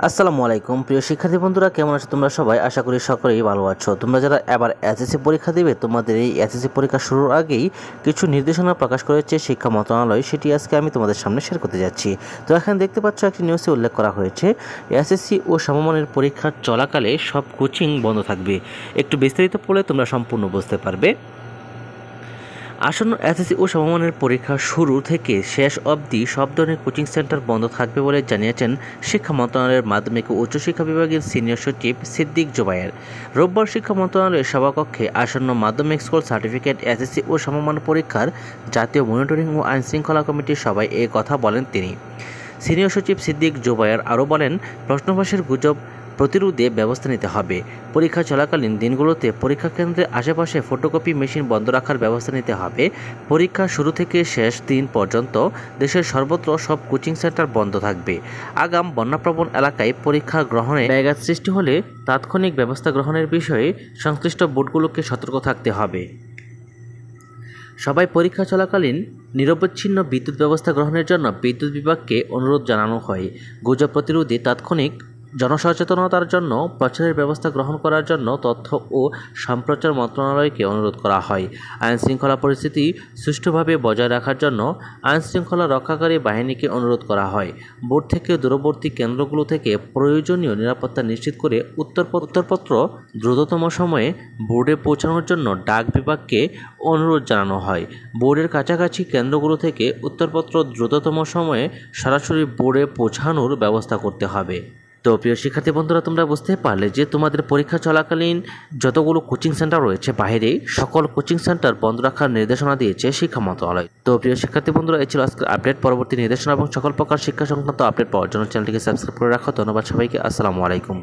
আসসালামু আলাইকুম প্রিয় শিক্ষার্থী বন্ধুরা, কেমন আছো তোমরা সবাই? আশা করি সকলেই ভালো আছো। তোমরা যারা এবার এসএসসি পরীক্ষা দিবে, তোমাদের এই এসএসসি পরীক্ষা শুরুর আগেই কিছু নির্দেশনা প্রকাশ করেছে শিক্ষা মন্ত্রণালয়, সেটি আজকে আমি তোমাদের সামনে শেয়ার করতে যাচ্ছি। তো এখানে দেখতে পাচ্ছ একটি নিউজে উল্লেখ করা হয়েছে এসএসসি ও সমমানের পরীক্ষা চলাকালে সব কোচিং বন্ধ থাকবে। একটু বিস্তারিত পড়লে তোমরা সম্পূর্ণ বুঝতে পারবে। আসন্ন এসএসসি ও সমমানের পরীক্ষা শুরু থেকে শেষ অবধি সব ধরনের কোচিং সেন্টার বন্ধ থাকবে বলে জানিয়েছেন শিক্ষা মন্ত্রণালয়ের মাধ্যমিক ও উচ্চশিক্ষা বিভাগের সিনিয়র সচিব সিদ্দিক জোবায়ের। রোববার শিক্ষা মন্ত্রণালয়ের সভাকক্ষে আসন্ন মাধ্যমিক স্কুল সার্টিফিকেট এসএসসি ও সমমান পরীক্ষার জাতীয় মনিটরিং ও আইনশৃঙ্খলা কমিটির সভায় এই কথা বলেন তিনি। সিনিয়র সচিব সিদ্দিক জোবায়ের আরও বলেন, প্রশ্নফাঁসের গুজব প্রতিরোধে ব্যবস্থা নিতে হবে। পরীক্ষা চলাকালীন দিনগুলোতে পরীক্ষা কেন্দ্রের আশেপাশে ফটোকপি মেশিন বন্ধ রাখার ব্যবস্থা নিতে হবে। পরীক্ষা শুরু থেকে শেষ দিন পর্যন্ত দেশের সর্বত্র সব কোচিং সেন্টার বন্ধ থাকবে। আগাম বন্যাপ্রবণ এলাকায় পরীক্ষা গ্রহণে ব্যাঘাত সৃষ্টি হলে তাৎক্ষণিক ব্যবস্থা গ্রহণের বিষয়ে সংশ্লিষ্ট বোর্ডগুলোকে সতর্ক থাকতে হবে। সবাই পরীক্ষা চলাকালীন নিরবচ্ছিন্ন বিদ্যুৎ ব্যবস্থা গ্রহণের জন্য বিদ্যুৎ বিভাগকে অনুরোধ জানানো হয়। গুজব প্রতিরোধে তাৎক্ষণিক জনসচেতনতার জন্য প্রচারের ব্যবস্থা গ্রহণ করার জন্য তথ্য ও সম্প্রচার মন্ত্রণালয়কে অনুরোধ করা হয়। আইনশৃঙ্খলা পরিস্থিতি সুষ্ঠুভাবে বজায় রাখার জন্য আইনশৃঙ্খলা রক্ষাকারী বাহিনীকে অনুরোধ করা হয়। বোর্ড থেকে দূরবর্তী কেন্দ্রগুলো থেকে প্রয়োজনীয় নিরাপত্তা নিশ্চিত করে উত্তরপত্র দ্রুততম সময়ে বোর্ডে পৌঁছানোর জন্য ডাক বিভাগকে অনুরোধ জানানো হয়। বোর্ডের কাছাকাছি কেন্দ্রগুলো থেকে উত্তরপত্র দ্রুততম সময়ে সরাসরি বোর্ডে পৌঁছানোর ব্যবস্থা করতে হবে। তো প্রিয় শিক্ষার্থী বন্ধুরা, তোমরা বুঝতে পারলে যে তোমাদের পরীক্ষা চলাকালীন যতগুলো কোচিং সেন্টার রয়েছে বাইরে, সকল কোচিং সেন্টার বন্ধ রাখার নির্দেশনা দিয়েছে শিক্ষা মন্ত্রণালয়। তো প্রিয় শিক্ষার্থী বন্ধুরা, এই ছিল আজকের আপডেট। পরবর্তী নির্দেশনা এবং সকল প্রকার শিক্ষা সংক্রান্ত আপডেট পাওয়ার জন্য চ্যানেলটিকে সাবস্ক্রাইব করে রাখো। ধন্যবাদ সবাইকে। আসসালামু আলাইকুম।